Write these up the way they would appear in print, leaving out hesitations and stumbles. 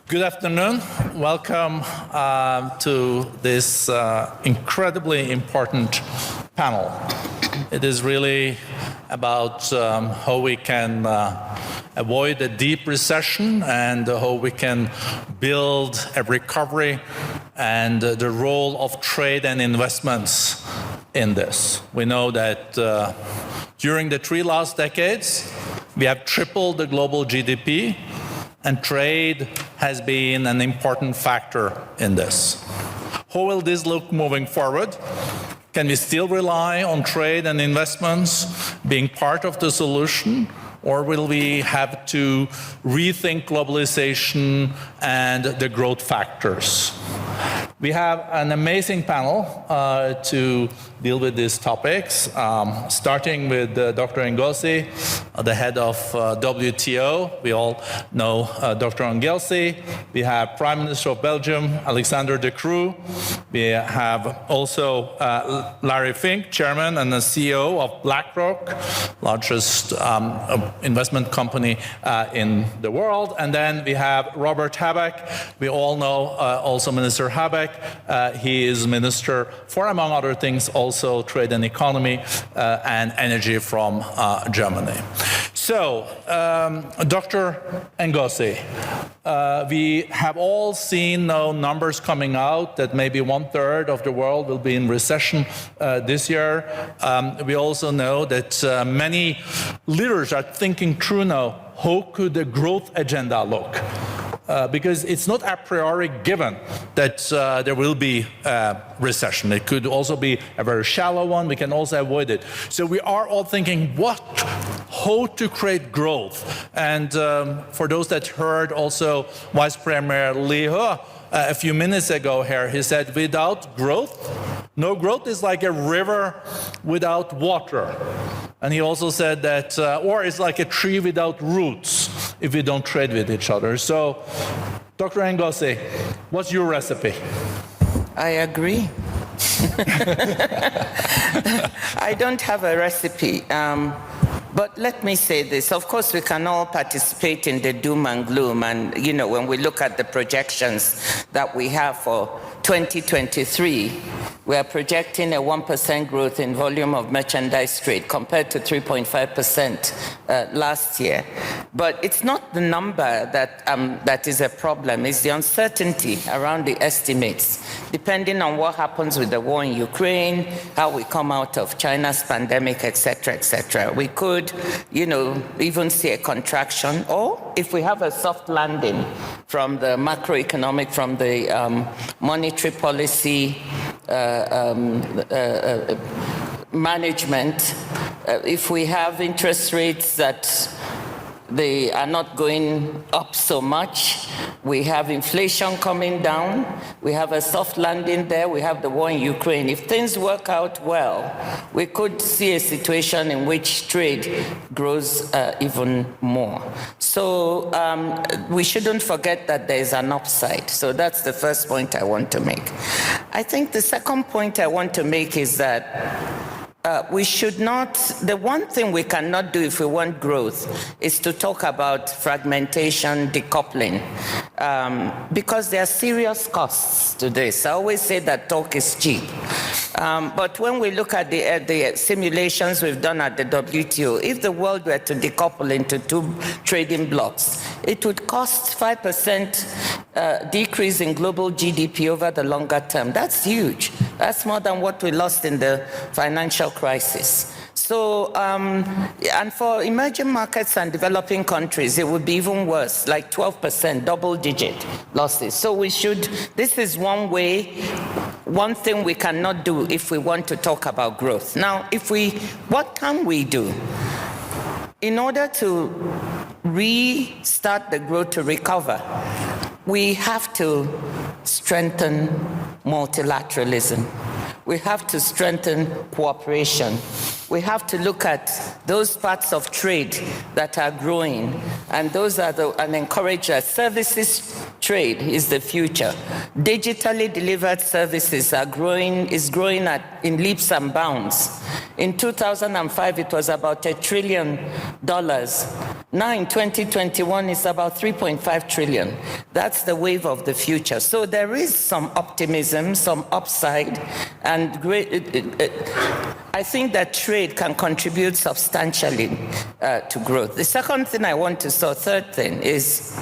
Good afternoon. Welcome to this incredibly important panel. It is really about how we can avoid a deep recession and how we can build a recovery and the role of trade and investments in this. We know that during the 3 last decades, we have tripled the global GDP, and trade has been an important factor in this. How will this look moving forward? Can we still rely on trade and investments being part of the solution? Or will we have to rethink globalization and the growth factors? We have an amazing panel to deal with these topics, starting with Dr. Ngozi, the head of WTO. We all know Dr. Ngozi. We have Prime Minister of Belgium, Alexander De Croo. We have also Larry Fink, Chairman and the CEO of BlackRock, largest investment company in the world. And then we have Robert Habeck. We all know also Minister Habeck. He is Minister for, among other things, also trade and economy and energy from Germany. So, Dr. Ngozi, we have all seen now numbers coming out that maybe 1/3 of the world will be in recession this year. We also know that many leaders are thinking through now, how could the growth agenda look? Because it's not a priori given that there will be a recession. It could also be a very shallow one. We can also avoid it. So we are all thinking, how to create growth? And for those that heard also Vice Premier Lee a few minutes ago here, he said, without growth, no growth is like a river without water. And he also said that, or it's like a tree without roots if we don't trade with each other. So, Dr. Ngozi, what's your recipe? I agree. I don't have a recipe. But let me say this. Of course, we can all participate in the doom and gloom. And, you know, when we look at the projections that we have for 2023, we are projecting a 1% growth in volume of merchandise trade compared to 3.5% last year. But it's not the number that is a problem. It's the uncertainty around the estimates, depending on what happens with the war in Ukraine, how we come out of China's pandemic, et cetera, we could, you know, even see a contraction, or if we have a soft landing from the macroeconomic, from the monetary policy management, if we have interest rates that they are not going up so much, we have inflation coming down, we have a soft landing there, we have the war in Ukraine. If things work out well, we could see a situation in which trade grows even more. So we shouldn't forget that there is an upside. So that's the first point I want to make. I think the second point I want to make is that we should not, the one thing we cannot do if we want growth is to talk about fragmentation, decoupling, because there are serious costs to this. I always say that talk is cheap. But when we look at the simulations we've done at the WTO, if the world were to decouple into 2 trading blocks, it would cost 5% decrease in global GDP over the longer term. That's huge. That's more than what we lost in the financial crisis. So, and for emerging markets and developing countries, it would be even worse, like 12%, double-digit losses. So we should, this is one way, one thing we cannot do if we want to talk about growth. Now, what can we do? In order to restart the growth to recover, we have to strengthen multilateralism. We have to strengthen cooperation. We have to look at those parts of trade that are growing, and those are and encourage services trade is the future. Digitally delivered services is growing in leaps and bounds. In 2005, it was about $1 trillion. Now in 2021, it's about 3.5 trillion. That's the wave of the future. So there is some optimism, some upside, and I think that trade can contribute substantially to growth. The second thing I want to say, third thing, is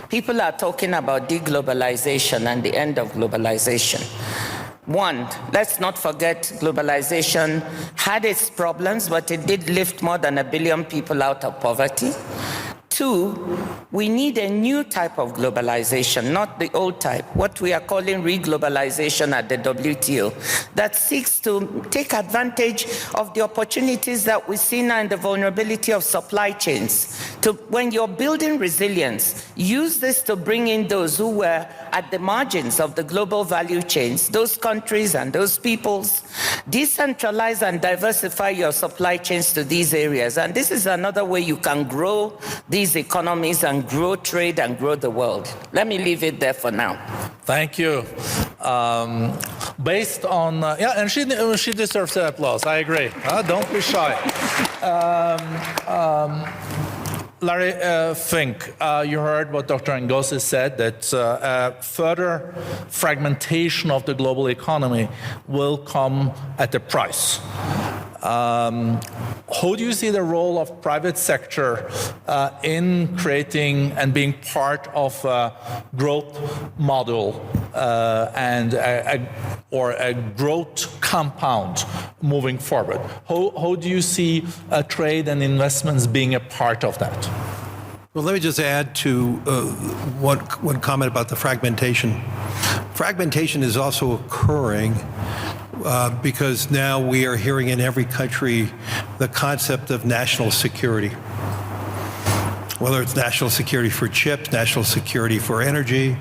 people are talking about deglobalization and the end of globalization. One, let's not forget globalization had its problems, but it did lift more than 1 billion people out of poverty. Two, we need a new type of globalization, not the old type, what we are calling re-globalization at the WTO, that seeks to take advantage of the opportunities that we see now in the vulnerability of supply chains. When you're building resilience, use this to bring in those who were at the margins of the global value chains, those countries and those peoples. Decentralize and diversify your supply chains to these areas. And this is another way you can grow these economies and grow trade and grow the world. Let me leave it there for now. Thank you. Based on, and she deserves the applause, I agree. Don't be shy. Larry Fink, you heard what Dr. Ngozi said, that further fragmentation of the global economy will come at a price. How do you see the role of private sector in creating and being part of a growth model or a growth compound moving forward? How do you see trade and investments being a part of that? Well, let me just add to one comment about the fragmentation. Fragmentation is also occurring because now we are hearing in every country the concept of national security. Whether it's national security for chips, national security for energy.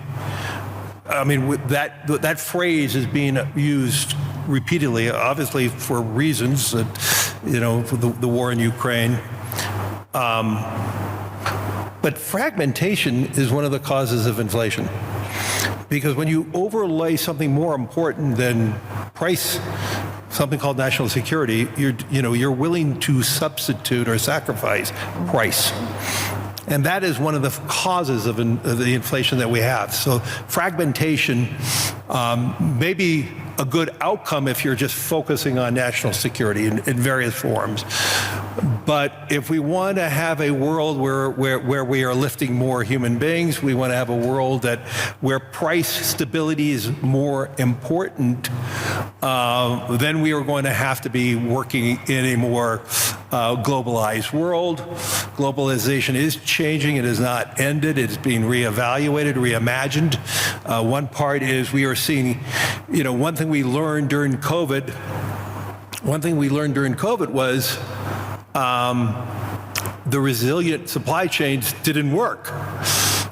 I mean, that phrase is being used repeatedly, obviously for reasons that, for the war in Ukraine. But fragmentation is one of the causes of inflation. Because when you overlay something more important than price, something called national security, you're willing to substitute or sacrifice price. And that is one of the causes of the inflation that we have. So fragmentation may be a good outcome if you're just focusing on national security in various forms. But if we want to have a world where we are lifting more human beings, we want to have a world where price stability is more important, then we are going to have to be working in a more globalized world. Globalization is changing. It has not ended. It's being reevaluated, reimagined. One part is we are seeing, one thing we learned during COVID was the resilient supply chains didn't work.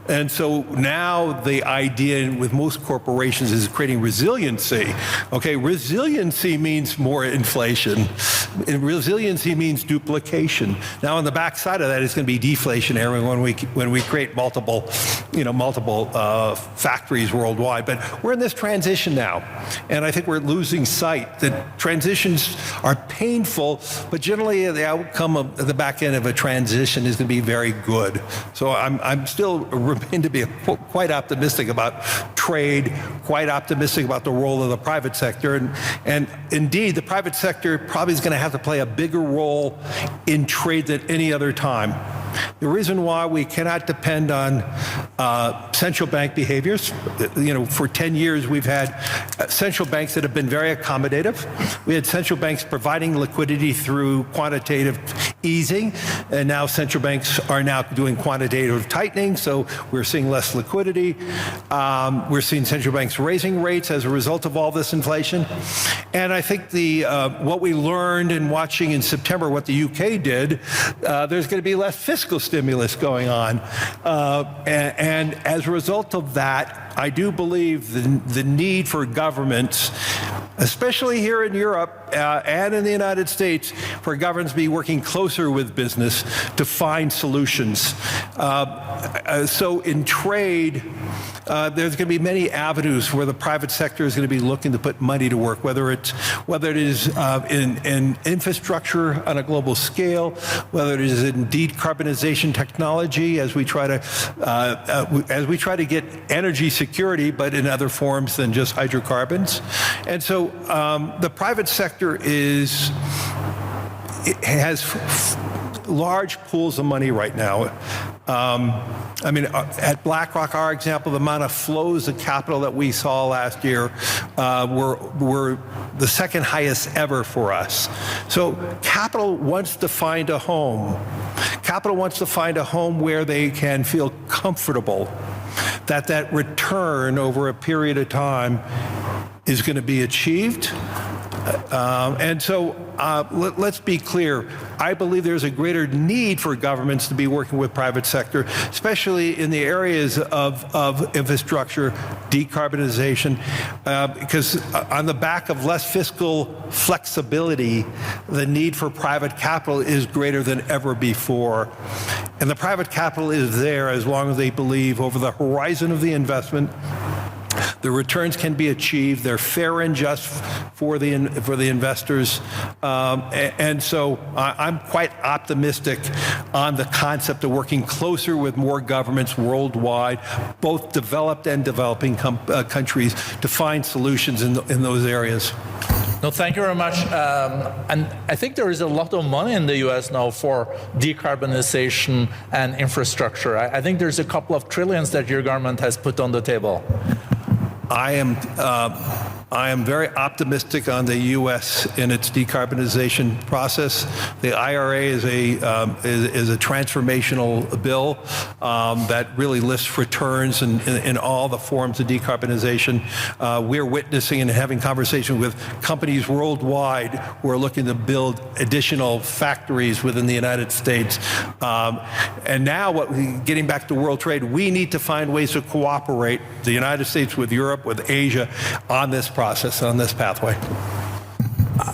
And so now the idea with most corporations is creating resiliency. Okay, resiliency means more inflation. And resiliency means duplication. Now on the backside of that, it's going to be deflationary when we create multiple factories worldwide. But we're in this transition now, and I think we're losing sight that transitions are painful, but generally the outcome of the back end of a transition is going to be very good. So I'm still remain to be quite optimistic about trade, quite optimistic about the role of the private sector. And indeed, the private sector probably is going to have to play a bigger role in trade than any other time. The reason why we cannot depend on central bank behaviors, for 10 years we've had central banks that have been very accommodative. We had central banks providing liquidity through quantitative easing, and now central banks are now doing quantitative tightening, so we're seeing less liquidity. We're seeing central banks raising rates as a result of all this inflation. And I think what we learned in watching in September what the UK did, there's going to be less fiscal stimulus going on. And as a result of that, I do believe the need for governments, especially here in Europe and in the United States, for governments to be working closer with business to find solutions. So in trade, there's going to be many avenues where the private sector is going to be looking to put money to work, whether it is in infrastructure on a global scale, whether it is in decarbonization technology as we try to get energy security, but in other forms than just hydrocarbons. And so the private sector has large pools of money right now. I mean, at BlackRock, our example, the amount of flows of capital that we saw last year were the second highest ever for us. So capital wants to find a home. Capital wants to find a home where they can feel comfortable that return over a period of time is going to be achieved. And so let's be clear. I believe there's a greater need for governments to be working with private sector, especially in the areas of infrastructure, decarbonization, because on the back of less fiscal flexibility, the need for private capital is greater than ever before. And the private capital is there as long as they believe over the horizon of the investment, the returns can be achieved. They're fair and just for the investors, and so I'm quite optimistic on the concept of working closer with more governments worldwide, both developed and developing countries, to find solutions in those areas. No, thank you very much. And I think there is a lot of money in the U.S. now for decarbonization and infrastructure. I think there's a couple of trillions that your government has put on the table. I am very optimistic on the U.S. in its decarbonization process. The IRA is a transformational bill that really lists returns in all the forms of decarbonization. We're witnessing and having conversations with companies worldwide who are looking to build additional factories within the United States. And now, getting back to world trade, we need to find ways to cooperate, the United States with Europe, with Asia, on this process, on this pathway.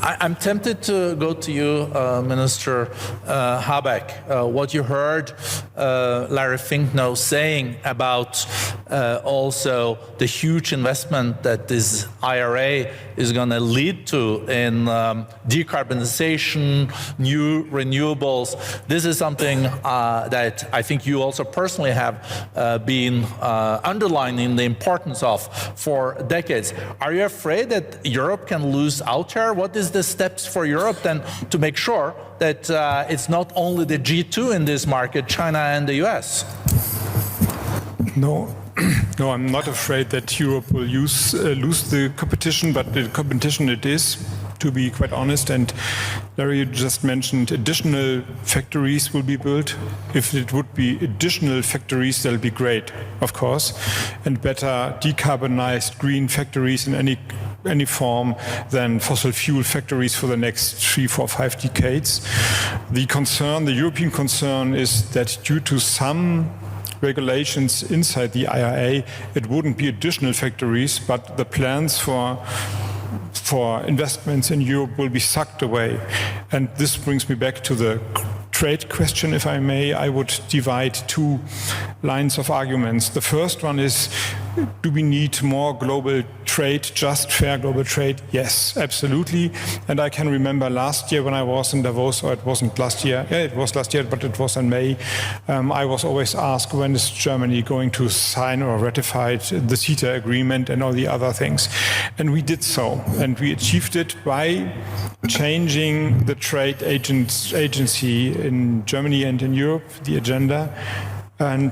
I'm tempted to go to you, Minister Habeck. What you heard Larry Fink now saying about also the huge investment that this IRA is going to lead to in decarbonization, new renewables. This is something that I think you also personally have been underlining the importance of for decades. Are you afraid that Europe can lose out here? What is the steps for Europe then to make sure that it's not only the G2 in this market, China and the US? No, I'm not afraid that Europe will lose the competition, but the competition it is, to be quite honest. And Larry just mentioned additional factories will be built. If it would be additional factories, that'll be great, of course, and better decarbonized green factories in any form than fossil fuel factories for the next 3, 4, 5 decades. The European concern is that due to some regulations inside the IRA, it wouldn't be additional factories, but the plans for investments in Europe will be sucked away. And this brings me back to the trade question, if I may. I would divide two lines of arguments. The first one is, do we need more global trade, just fair global trade? Yes, absolutely. And I can remember last year when I was in Davos, or it wasn't last year, yeah, it was last year, but it was in May, I was always asked, when is Germany going to sign or ratify the CETA agreement and all the other things? And we did so, and we achieved it by changing the trade agency in Germany and in Europe, the agenda. And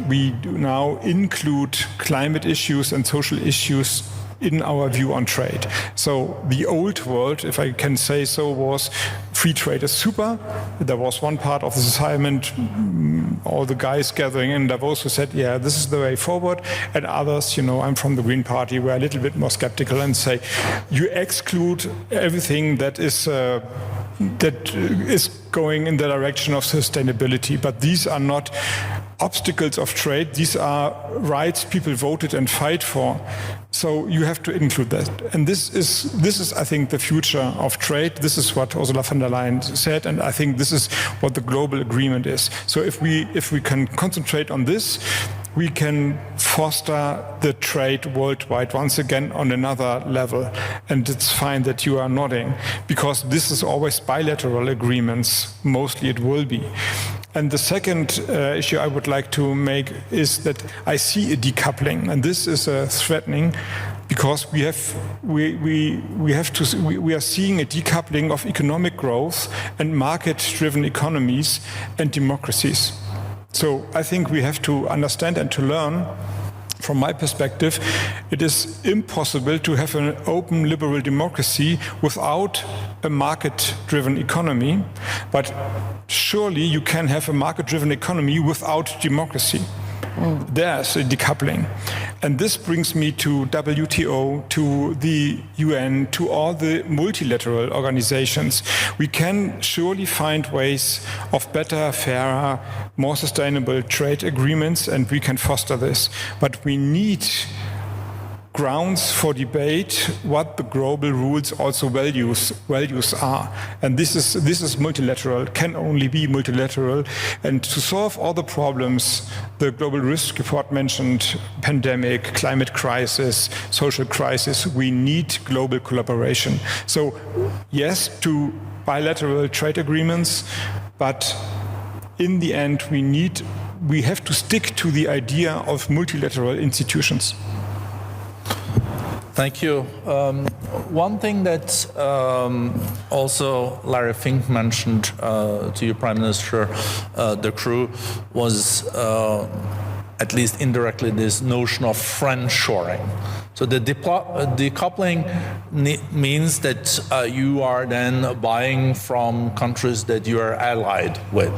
we do now include climate issues and social issues in our view on trade. So the old world, if I can say so, was free trade is super. There was one part of the assignment, all the guys gathering in Davos who said, yeah, this is the way forward. And others, I'm from the Green Party, were a little bit more skeptical and say, you exclude everything that is going in the direction of sustainability. But these are not obstacles of trade. These are rights people voted and fight for. So you have to include that. And this is, I think, the future of trade. This is what Ursula von der Leyen said, and I think this is what the global agreement is. So if we can concentrate on this, we can foster the trade worldwide once again on another level. And it's fine that you are nodding, because this is always bilateral agreements. Mostly it will be. And the second issue I would like to make is that I see a decoupling, and this is threatening, because we are seeing a decoupling of economic growth and market-driven economies and democracies. So I think we have to understand and to learn. From my perspective, it is impossible to have an open liberal democracy without a market-driven economy, but surely you can have a market-driven economy without democracy. There's a decoupling. And this brings me to WTO, to the UN, to all the multilateral organizations. We can surely find ways of better, fairer, more sustainable trade agreements, and we can foster this. But we need grounds for debate what the global rules also values are. And this is multilateral, can only be multilateral. And to solve all the problems, the global risk report mentioned pandemic, climate crisis, social crisis, we need global collaboration. So yes to bilateral trade agreements, but in the end we have to stick to the idea of multilateral institutions. Thank you. One thing that also Larry Fink mentioned to you, Prime Minister, the crew, was at least indirectly this notion of friendshoring. So the decoupling means that you are then buying from countries that you are allied with.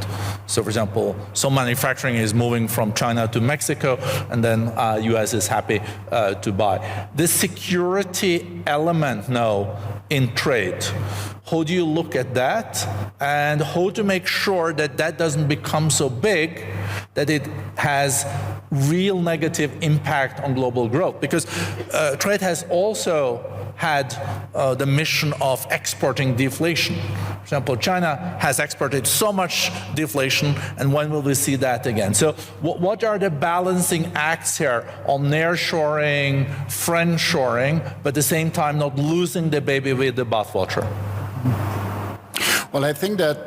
So for example, some manufacturing is moving from China to Mexico, and then US is happy to buy. The security element now in trade, how do you look at that, and how to make sure that that doesn't become so big that it has real negative impact on global growth? Because trade has also had the mission of exporting deflation. For example, China has exported so much deflation, and when will we see that again? So what are the balancing acts here on nearshoring, friendshoring, but at the same time not losing the baby with the bathwater? Well, I think that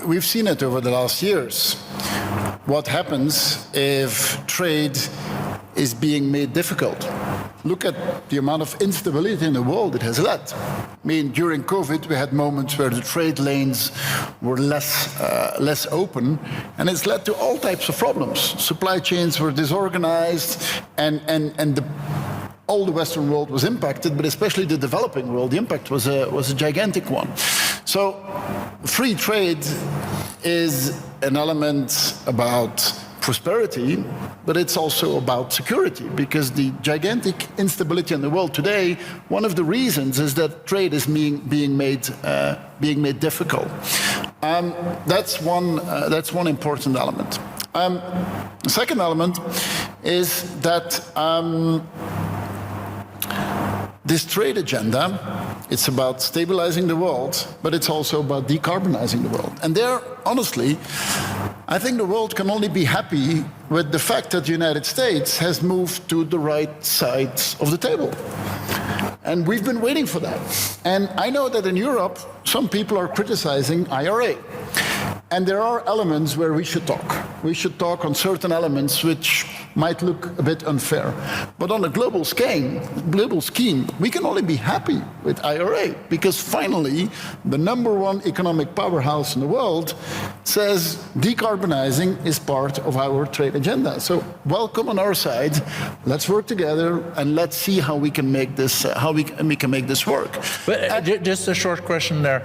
we've seen it over the last years. What happens if trade is being made difficult? Look at the amount of instability in the world it has led. I mean, during COVID, we had moments where the trade lanes were less open, and it's led to all types of problems. Supply chains were disorganized, and all the Western world was impacted, but especially the developing world, the impact was a gigantic one. So free trade is an element about prosperity, but it's also about security, because the gigantic instability in the world today, one of the reasons is that trade is being made difficult. That's one important element. The second element is that this trade agenda, it's about stabilizing the world, but it's also about decarbonizing the world. And there, honestly, I think the world can only be happy with the fact that the United States has moved to the right side of the table. And we've been waiting for that. And I know that in Europe, some people are criticizing IRA. And there are elements where we should talk. We should talk on certain elements which might look a bit unfair. But on a global scheme, we can only be happy with IRA, because finally, the #1 economic powerhouse in the world says decarbonizing is part of our trade agenda. So welcome on our side. Let's work together and let's see how we can make this work. But just a short question there.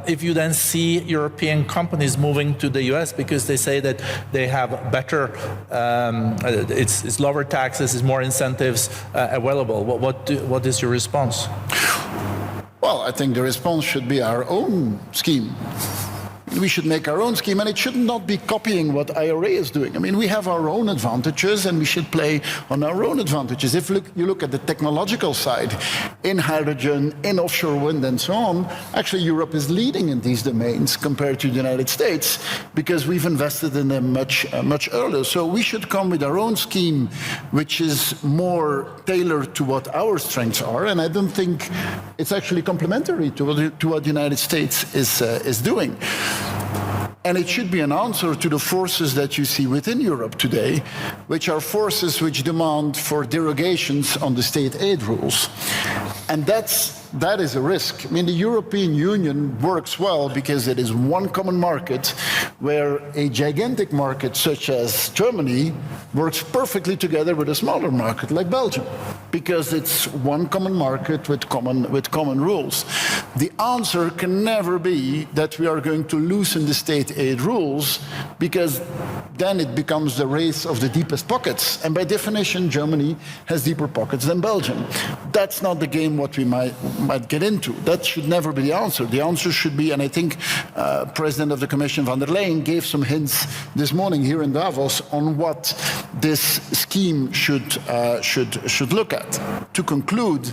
If you then see European companies moving to the US because they say that they have better, it's lower taxes, it's more incentives available, what is your response? Well, I think the response should be our own scheme. we should make our own scheme, and it should not be copying what IRA is doing. I mean, we have our own advantages, and we should play on our own advantages. If you look at the technological side, in hydrogen, in offshore wind, and so on, actually Europe is leading in these domains compared to the United States, because we've invested in them much earlier. So we should come with our own scheme, which is more tailored to what our strengths are, and I don't think it's actually complementary to what the United States is doing. And it should be an answer to the forces that you see within Europe today, which are forces which demand for derogations on the state aid rules. And that is a risk. I mean, the European Union works well because it is one common market, where a gigantic market such as Germany works perfectly together with a smaller market like Belgium, because it's one common market with common rules. The answer can never be that we are going to loosen the state aid rules, because then it becomes the race of the deepest pockets. And by definition, Germany has deeper pockets than Belgium. That's not the game what we might get into. That should never be the answer. The answer should be, and I think President of the Commission von der Leyen gave some hints this morning here in Davos on what this scheme should look at. To conclude,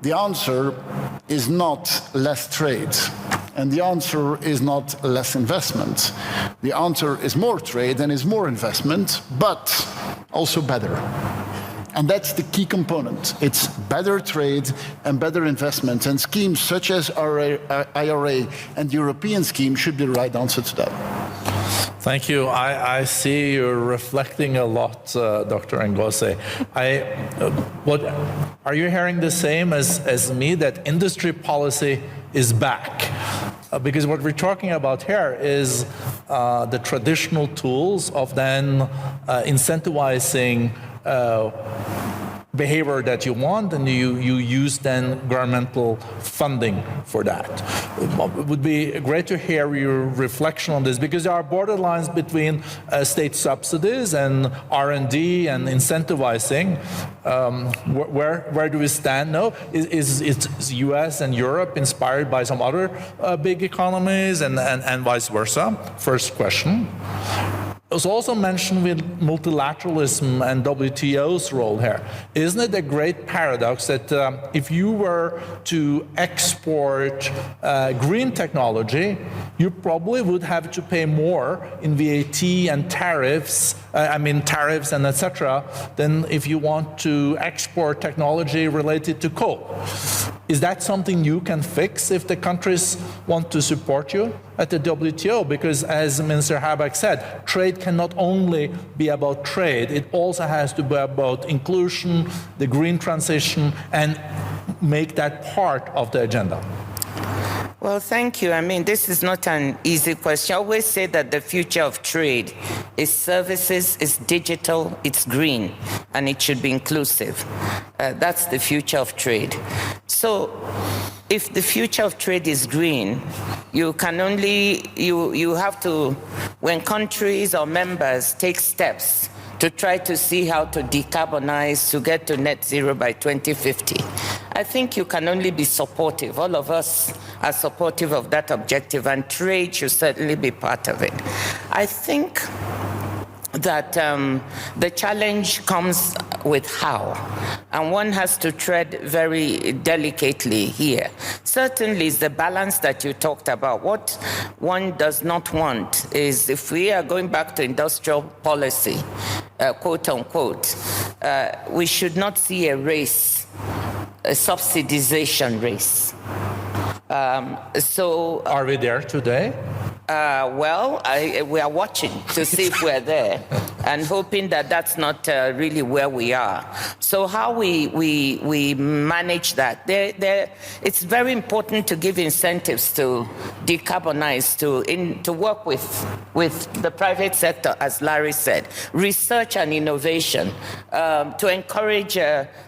the answer is not less trade. And the answer is not less investment. The answer is more trade and is more investment, but also better. And that's the key component. It's better trade and better investment. And schemes such as IRA and the European scheme should be the right answer to that. Thank you. I see you're reflecting a lot, Dr. Ngose. Are you hearing the same as me, that industry policy is back? Because what we're talking about here is the traditional tools of then incentivizing behavior that you want, and you use then governmental funding for that. It would be great to hear your reflection on this, because there are borderlines between state subsidies and R&D and incentivizing. Where do we stand now? Is US and Europe inspired by some other big economies, and vice versa? First question. It was also mentioned with multilateralism and WTO's role here. Isn't it a great paradox that if you were to export green technology, you probably would have to pay more in VAT and tariffs, tariffs and etc., than if you want to export technology related to coal? Is that something you can fix if the countries want to support you at the WTO? Because as Minister Habeck said, trade cannot only be about trade, it also has to be about inclusion, the green transition, and make that part of the agenda. Well, thank you. I mean, this is not an easy question. I always say that the future of trade is services, it's digital, it's green, and it should be inclusive. That's the future of trade. So if the future of trade is green, you can only, you have to, when countries or members take steps to try to see how to decarbonize, to get to net zero by 2050. I think you can only be supportive. All of us are supportive of that objective, and trade should certainly be part of it. I think that the challenge comes with how, and one has to tread very delicately here. Certainly is the balance that you talked about. What one does not want is, if we are going back to industrial policy, quote unquote, we should not see a race, a subsidization race. So are we there today? Well, we are watching to see if we're there, and hoping that that's not really where we are. So how we manage that? It's very important to give incentives to decarbonize, to work with the private sector, as Larry said, research and innovation, to encourage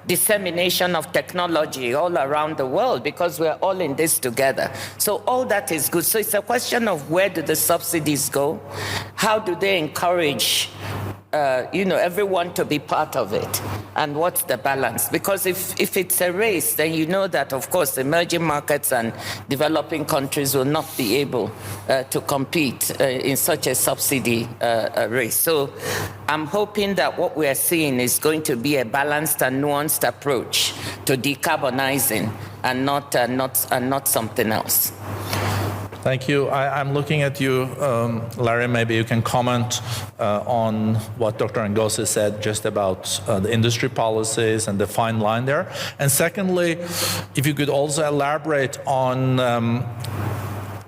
dissemination of technology all around the world, because we're all in this together. So all that is good. So it's a question of where do the subsidies go? How do they encourage everyone to be part of it? and what's the balance? Because if it's a race, then you know that, of course, emerging markets and developing countries will not be able to compete in such a subsidy race. So I'm hoping that what we are seeing is going to be a balanced and nuanced approach to decarbonizing and not something else. Thank you. I'm looking at you, Larry. Maybe you can comment on what Dr. Ngozi said just about the industry policies and the fine line there. And secondly, if you could also elaborate on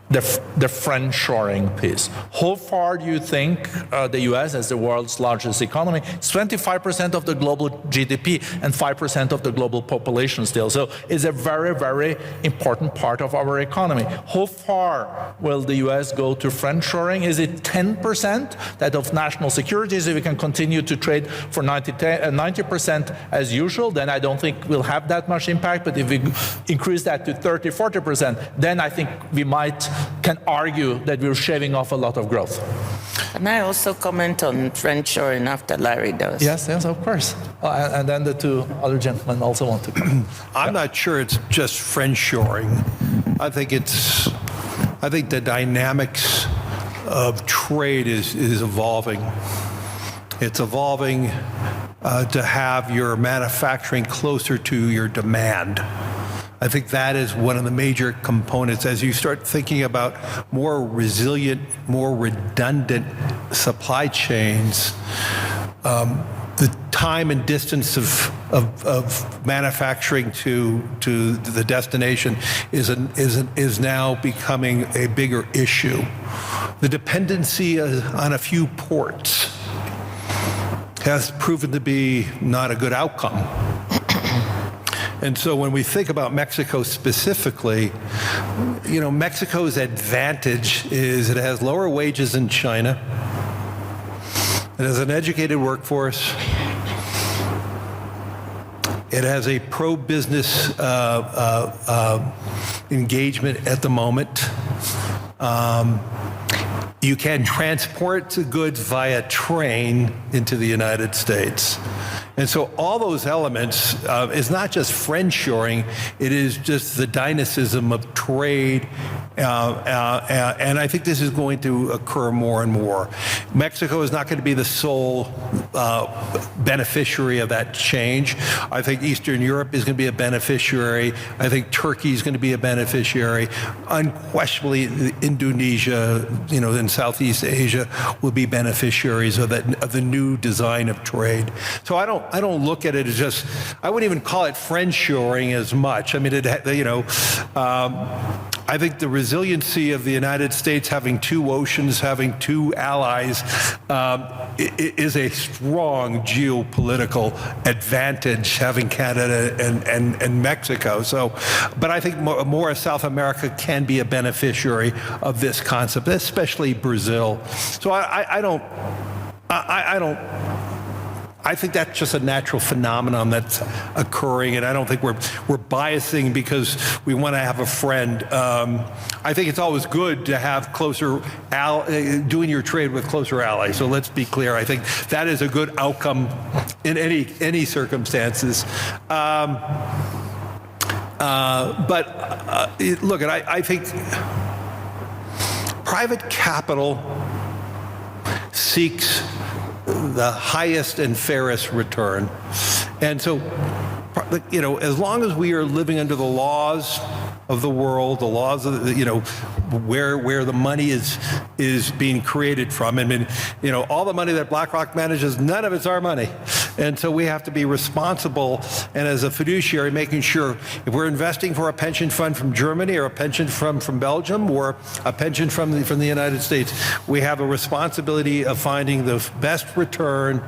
the friendshoring piece. How far do you think the US, as the world's largest economy, it's 25% of the global GDP and 5% of the global population still. So it's a very, very important part of our economy. How far will the US go to friendshoring? Is it 10% that of national security? So we can continue to trade for 90% as usual, then I don't think we'll have that much impact. But if we increase that to 30, 40%, then I think we can argue that we're shaving off a lot of growth. Can I also comment on friendshoring after Larry does? Yes, of course. And then the two other gentlemen also want to comment. I'm not sure it's just friendshoring. I think the dynamics of trade is evolving. It's evolving to have your manufacturing closer to your demand. I think that is one of the major components. As you start thinking about more resilient, more redundant supply chains, the time and distance of manufacturing to the destination is now becoming a bigger issue. The dependency on a few ports has proven to be not a good outcome. And so when we think about Mexico specifically, Mexico's advantage is it has lower wages than China. It has an educated workforce. It has a pro-business engagement at the moment. You can transport goods via train into the United States. And so all those elements is not just friendshoring, it is just the dynamism of trade. And I think this is going to occur more and more. Mexico is not going to be the sole beneficiary of that change. I think Eastern Europe is going to be a beneficiary. I think Turkey is going to be a beneficiary. Unquestionably, Indonesia, and Southeast Asia will be beneficiaries of the new design of trade. So I don't look at it as just, I wouldn't even call it friendshoring as much. I mean, I think the resiliency of the United States having two oceans, having two allies, is a strong geopolitical advantage, having Canada and Mexico. So, but I think more of South America can be a beneficiary of this concept, especially Brazil. So I think that's just a natural phenomenon that's occurring, and I don't think we're biasing because we want to have a friend. I think it's always good to have doing your trade with closer allies. So let's be clear. I think that is a good outcome in any circumstances. Look, I think private capital seeks the highest and fairest return. And so, as long as we are living under the laws of the world, the laws of where the money is being created from. I mean, all the money that BlackRock manages, none of it's our money. And so we have to be responsible, and as a fiduciary, making sure if we're investing for a pension fund from Germany or a pension fund from Belgium or a pension from the United States, we have a responsibility of finding the best return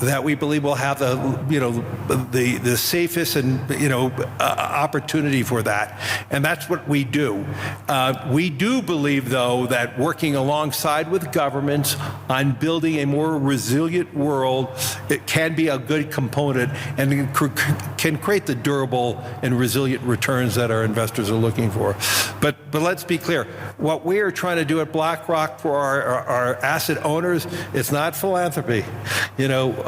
that we believe will have the safest and opportunity for that, and that's what we do. We do believe, though, that working alongside with governments on building a more resilient world, it can be a good component and can create the durable and resilient returns that our investors are looking for. But let's be clear, what we are trying to do at BlackRock for our asset owners, it's not philanthropy.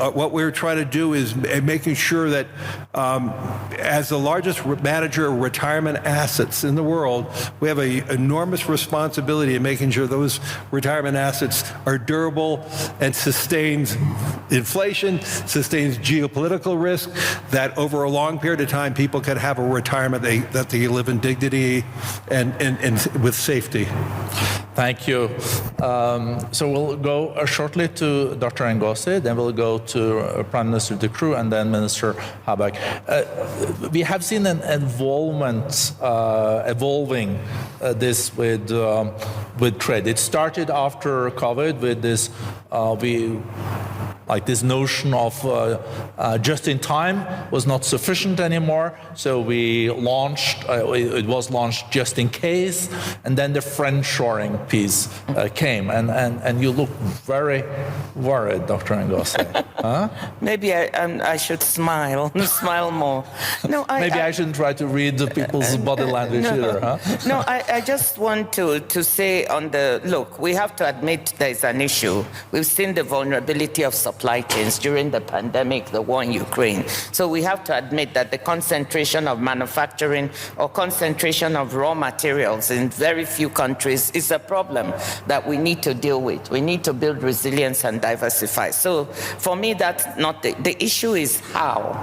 what we're trying to do is making sure that as the largest manager of retirement assets in the world, we have an enormous responsibility in making sure those retirement assets are durable and sustains inflation, sustains geopolitical risk, that over a long period of time people can have a retirement that they live in dignity and with safety. Thank you. So we'll go shortly to Dr. Ngozi, then we'll go to Prime Minister De Croo, and then Minister Habeck. We have seen an evolving this with trade. It started after COVID with this this notion of just in time was not sufficient anymore. So we launched, it was launched just in case, and then the friendshoring piece came. And you look very worried, Dr. Ngozi. Huh? Maybe I should smile more. No, I shouldn't try to read the people's body language either. Huh? No, I just want to say look, we have to admit there's an issue. We've seen the vulnerability of supply chains during the pandemic, the war in Ukraine. So we have to admit that the concentration of manufacturing or concentration of raw materials in very few countries is a problem that we need to deal with. We need to build resilience and diversify. So for me, that's not the issue is how.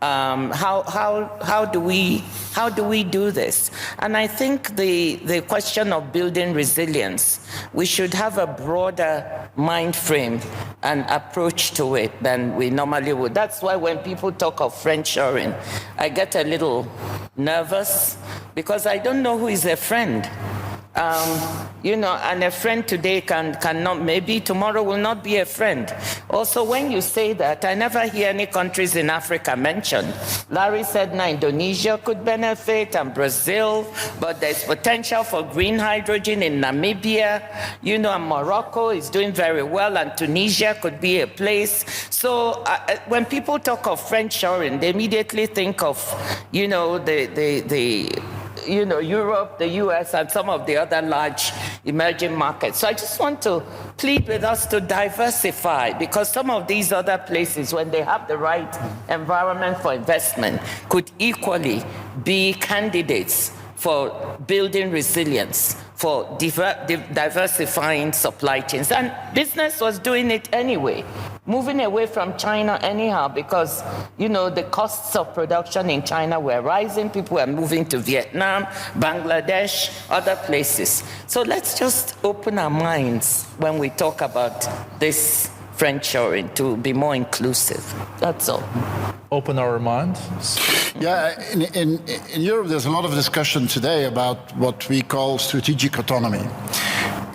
How do we do this? And I think the question of building resilience, we should have a broader mind frame and approach to it than we normally would. That's why when people talk of friendshoring, I get a little nervous because I don't know who is a friend. And a friend today cannot, maybe tomorrow will not be a friend. Also, when you say that, I never hear any countries in Africa mentioned. Larry said now Indonesia could benefit and Brazil, but there's potential for green hydrogen in Namibia. And Morocco is doing very well, and Tunisia could be a place. So when people talk of friendshoring, they immediately think of, Europe, the US, and some of the other large emerging markets. So I just want to plead with us to diversify, because some of these other places, when they have the right environment for investment, could equally be candidates for building resilience, for diversifying supply chains. And business was doing it anyway, moving away from China anyhow, because, the costs of production in China were rising. People were moving to Vietnam, Bangladesh, other places. So let's just open our minds when we talk about this friendshoring to be more inclusive. That's all. Open our minds. Yeah, in Europe, there's a lot of discussion today about what we call strategic autonomy.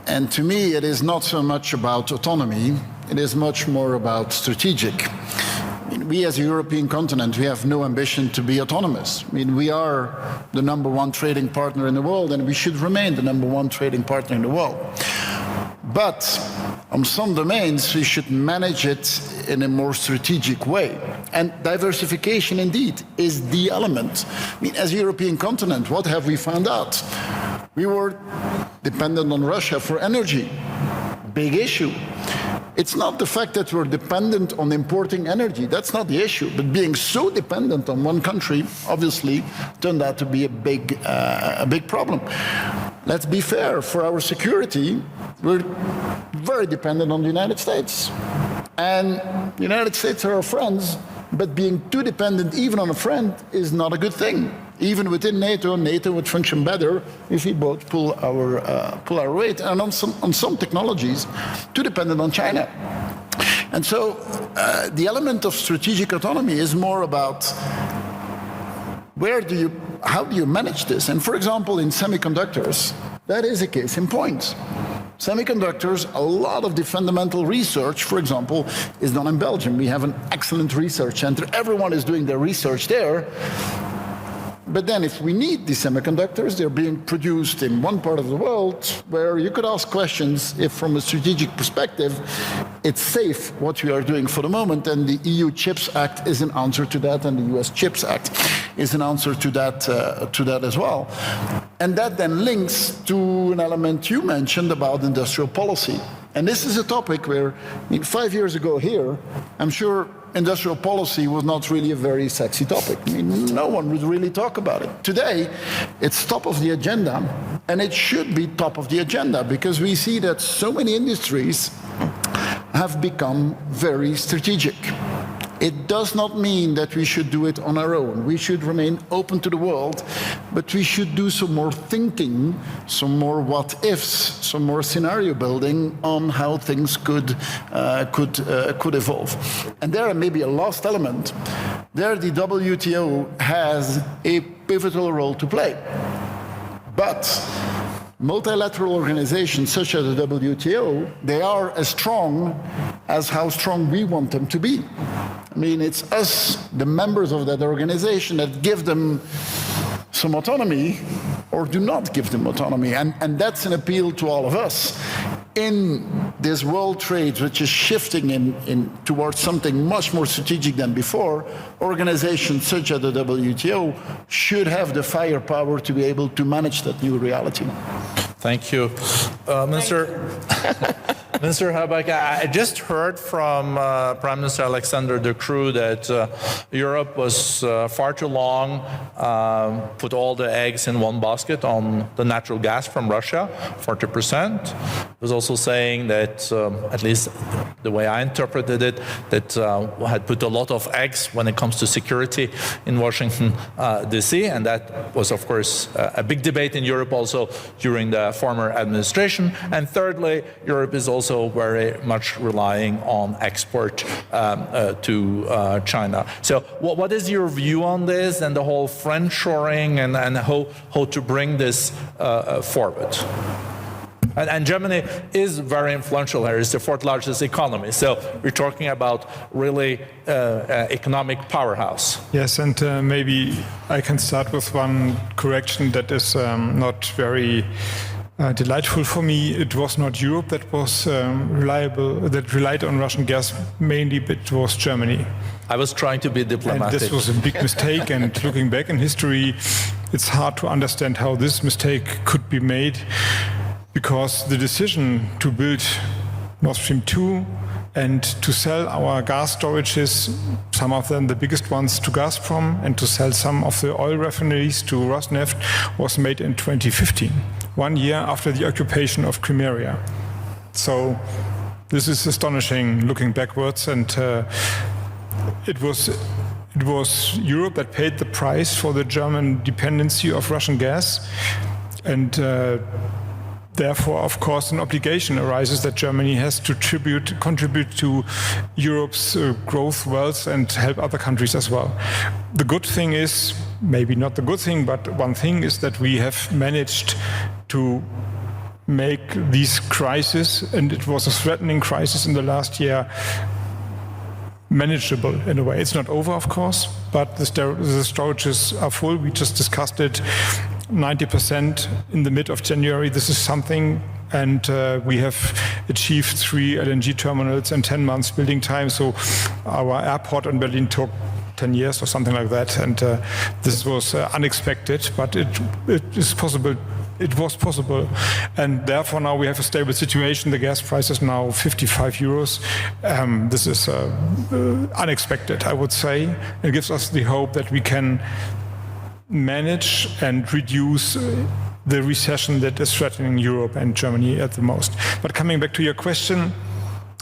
And to me, it is not so much about autonomy, it is much more about strategic. We as a European continent, we have no ambition to be autonomous. We are the #1 trading partner in the world, and we should remain the #1 trading partner in the world. But on some domains, we should manage it in a more strategic way. And diversification, indeed, is the element. As a European continent, what have we found out? We were dependent on Russia for energy. Big issue. It's not the fact that we're dependent on importing energy. That's not the issue. But being so dependent on one country, obviously, turned out to be a big problem. Let's be fair. For our security, we're very dependent on the United States. And the United States are our friends, but being too dependent even on a friend is not a good thing. Even within NATO, NATO would function better if we both pull our weight. And on some technologies, too dependent on China. And so the element of strategic autonomy is more about how do you manage this? And for example, in semiconductors, that is a case in point. Semiconductors, a lot of the fundamental research, for example, is done in Belgium. We have an excellent research center. Everyone is doing their research there. But then if we need these semiconductors, they're being produced in one part of the world where you could ask questions if from a strategic perspective, it's safe what we are doing for the moment. And the EU Chips Act is an answer to that, and the US Chips Act is an answer to that as well. And that then links to an element you mentioned about industrial policy. And this is a topic where, 5 years ago here, I'm sure industrial policy was not really a very sexy topic. No one would really talk about it. Today, it's top of the agenda, and it should be top of the agenda because we see that so many industries have become very strategic. It does not mean that we should do it on our own. We should remain open to the world, but we should do some more thinking, some more what-ifs, some more scenario building on how things could evolve. And there may be a last element. There the WTO has a pivotal role to play. But multilateral organizations such as the WTO, they are as strong as how strong we want them to be. It's us, the members of that organization, that give them some autonomy or do not give them autonomy. And that's an appeal to all of us. In this world trade, which is shifting towards something much more strategic than before, organizations such as the WTO should have the firepower to be able to manage that new reality. Thank you. Minister Habeck, I just heard from Prime Minister Alexander De Croo that Europe was far too long, put all the eggs in one basket on the natural gas from Russia, 40%. He was also saying that, at least the way I interpreted it, that had put a lot of eggs when it comes to security in Washington, D.C., and that was, of course, a big debate in Europe also during the former administration. And thirdly, Europe is also very much relying on export to China. So what is your view on this and the whole friendshoring and how to bring this forward? And Germany is very influential here. It's the fourth largest economy. So we're talking about really economic powerhouse. Yes, and maybe I can start with one correction that is not very delightful for me. It was not Europe that was that relied on Russian gas mainly, but it was Germany. I was trying to be diplomatic. And this was a big mistake, and looking back in history, it's hard to understand how this mistake could be made, because the decision to build Nord Stream 2 and to sell our gas storages, some of them the biggest ones, to Gazprom, and to sell some of the oil refineries to Rosneft was made in 2015, 1 year after the occupation of Crimea. So this is astonishing looking backwards, and it was Europe that paid the price for the German dependency of Russian gas, and therefore, of course, an obligation arises that Germany has to contribute to Europe's growth, wealth, and help other countries as well. The good thing is, maybe not the good thing, but one thing is that we have managed to make these crises, and it was a threatening crisis in the last year, manageable in a way. It's not over, of course, but the storages are full. We just discussed it. 90% in the mid of January. This is something, and we have achieved 3 LNG terminals in 10 months building time. So our airport in Berlin took 10 years or something like that, and this was unexpected, but it is possible. It was possible, and therefore now we have a stable situation. The gas price is now 55 euros. This is unexpected, I would say. It gives us the hope that we can manage and reduce the recession that is threatening Europe and Germany at the most. But coming back to your question,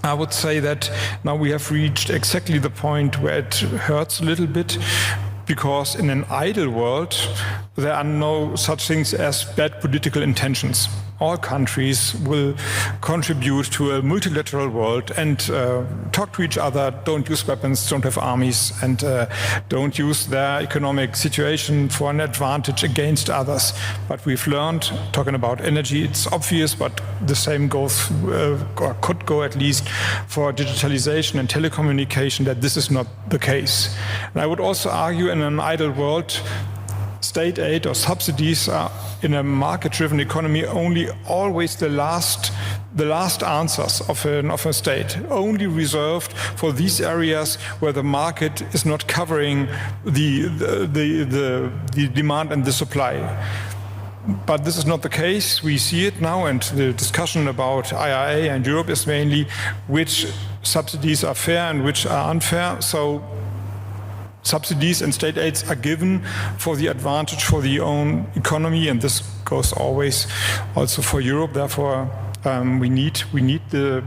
I would say that now we have reached exactly the point where it hurts a little bit, because in an ideal world, there are no such things as bad political intentions. All countries will contribute to a multilateral world and talk to each other, don't use weapons, don't have armies, and don't use their economic situation for an advantage against others. But we've learned, talking about energy, it's obvious, but the same goes, or could go at least, for digitalization and telecommunication, that this is not the case. And I would also argue in an ideal world, state aid or subsidies are, in a market-driven economy, only always the last answers of a state, only reserved for these areas where the market is not covering the demand and the supply. But this is not the case. We see it now, and the discussion about IRA and Europe is mainly which subsidies are fair and which are unfair. So subsidies and state aids are given for the advantage for the own economy, and this goes always also for Europe. Therefore, we need the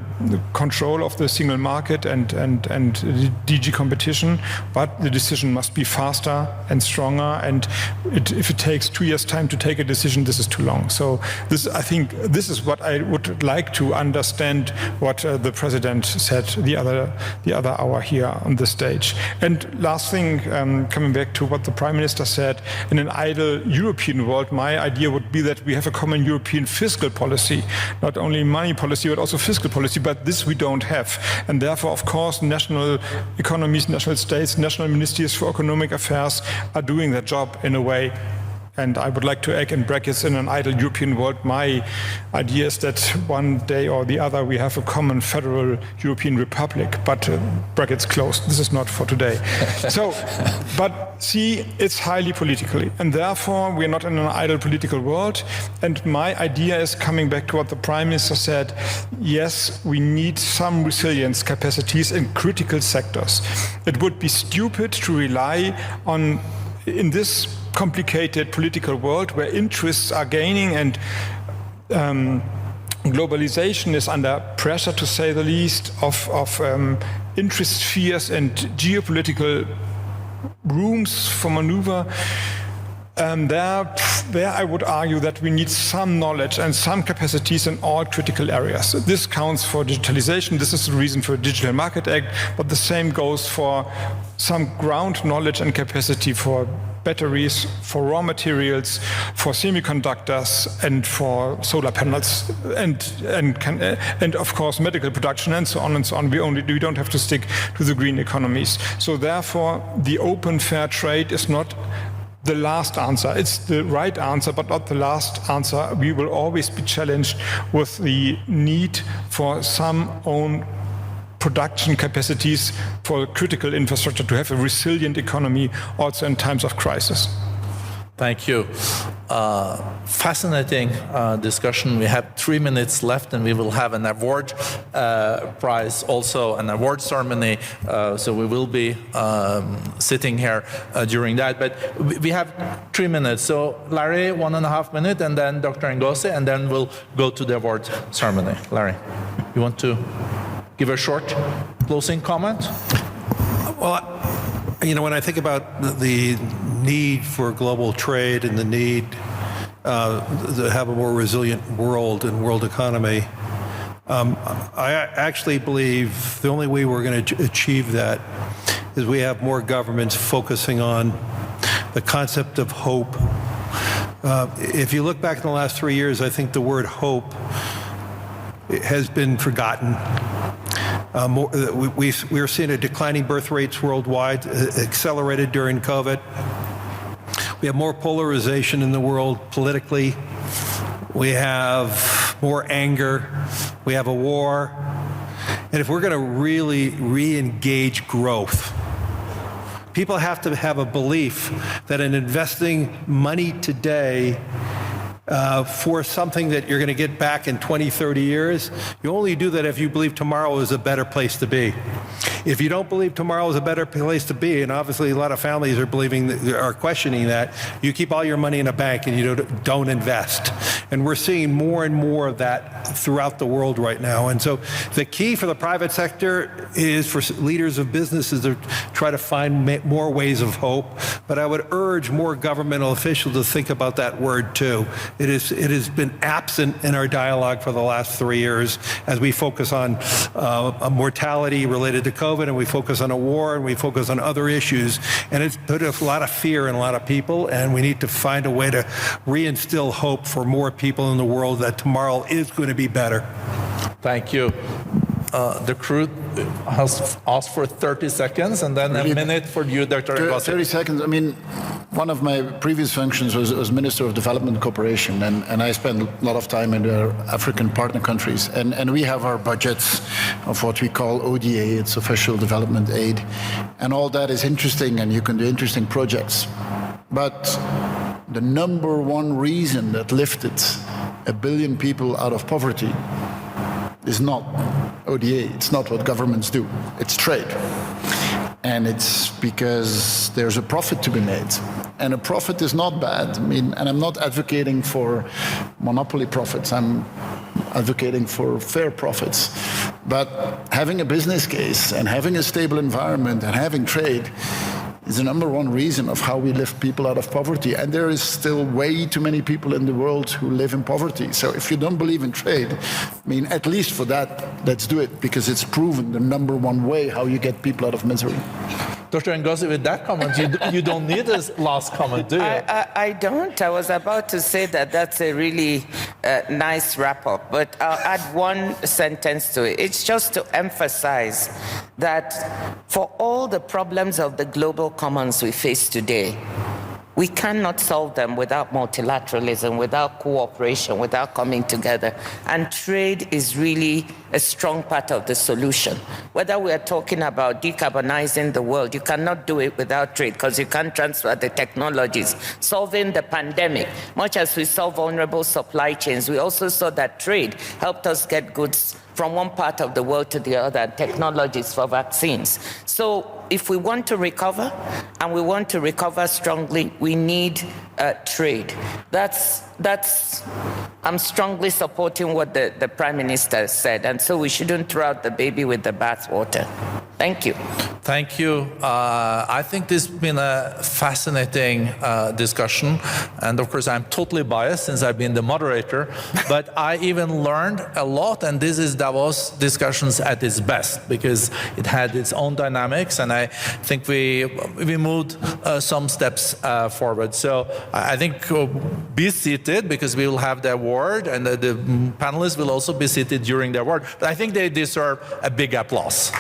control of the single market and DG competition, but the decision must be faster and stronger. And if it takes 2 years' time to take a decision, this is too long. So I think this is what I would like to understand what the president said the other hour here on the stage. And last thing, coming back to what the prime minister said, in an ideal European world, my idea would be that we have a common European fiscal policy, not only money policy, but also fiscal policy, but this we don't have. And therefore, of course, national economies, national states, national ministries for economic affairs are doing their job in a way. And I would like to add in brackets, in an ideal European world, my idea is that one day or the other we have a common federal European republic, but brackets closed. This is not for today. So, but see, it's highly political, and therefore we are not in an ideal political world. And my idea is, coming back to what the Prime Minister said, yes, we need some resilience capacities in critical sectors. It would be stupid to rely on, in this complicated political world where interests are gaining and globalization is under pressure, to say the least, of interest spheres and geopolitical rooms for maneuver. There I would argue that we need some knowledge and some capacities in all critical areas. This counts for digitalization. This is the reason for the Digital Market Act, but the same goes for some ground knowledge and capacity for batteries, for raw materials, for semiconductors, and for solar panels, and of course medical production, and so on and so on. We don't have to stick to the green economies. So therefore, the open fair trade is not the last answer. It's the right answer, but not the last answer. We will always be challenged with the need for some own production capacities for critical infrastructure to have a resilient economy also in times of crisis. Thank you. Fascinating discussion. We have 3 minutes left, and we will have an award prize, also an award ceremony. So we will be sitting here during that. But we have 3 minutes. So Larry, 1.5 minutes, and then Dr. Ngozi, and then we'll go to the award ceremony. Larry, you want to give a short closing comment? Well, you know, when I think about the need for global trade and the need to have a more resilient world and world economy, I actually believe the only way we're going to achieve that is we have more governments focusing on the concept of hope. If you look back in the last 3 years, I think the word hope has been forgotten. We're seeing a declining birth rates worldwide, accelerated during COVID. We have more polarization in the world politically. We have more anger. We have a war. And if we're going to really re-engage growth, people have to have a belief that in investing money today for something that you're going to get back in 20, 30 years, you only do that if you believe tomorrow is a better place to be. If you don't believe tomorrow is a better place to be, and obviously a lot of families are questioning that, you keep all your money in a bank and you don't invest. And we're seeing more and more of that throughout the world right now. And so the key for the private sector is for leaders of businesses to try to find more ways of hope. But I would urge more governmental officials to think about that word too. It has been absent in our dialogue for the last 3 years as we focus on a mortality related to COVID, and we focus on a war, and we focus on other issues. And it's put a lot of fear in a lot of people, and we need to find a way to reinstill hope for more people in the world that tomorrow is going to be better. Thank you. The crew has asked for 30 seconds, and then a minute for you, Dr. Ngozi. 30 seconds. I mean, one of my previous functions was Minister of Development Cooperation, and I spent a lot of time in the African partner countries. And we have our budgets of what we call ODA, it's Official Development Aid. And all that is interesting, and you can do interesting projects. But the number one reason that lifted 1 billion people out of poverty is not ODA, it's not what governments do, it's trade. And it's because there's a profit to be made. And a profit is not bad. I mean, and I'm not advocating for monopoly profits, I'm advocating for fair profits. But having a business case and having a stable environment and having trade is the number one reason of how we lift people out of poverty. And there is still way too many people in the world who live in poverty. So if you don't believe in trade, I mean, at least for that, let's do it, because it's proven the number one way how you get people out of misery. Dr. Ngozi, with that comment, you don't need a last comment, do you? I don't. I was about to say that that's a really nice wrap-up, but I'll add one sentence to it. It's just to emphasize that for all the problems of the global commons we face today, we cannot solve them without multilateralism, without cooperation, without coming together. And trade is really a strong part of the solution. Whether we are talking about decarbonizing the world, you cannot do it without trade because you can't transfer the technologies. Solving the pandemic, much as we solve vulnerable supply chains, we also saw that trade helped us get goods from one part of the world to the other, technologies for vaccines. So if we want to recover, and we want to recover strongly, we need trade. I'm strongly supporting what the Prime Minister said, and so we shouldn't throw out the baby with the bathwater. Thank you. Thank you. I think this has been a fascinating discussion. And of course, I'm totally biased since I've been the moderator, but I even learned a lot. And this is Davos discussions at its best because it had its own dynamics. And I think we moved some steps forward. So I think be seated because we will have the award and the panelists will also be seated during the award. But I think they deserve a big applause.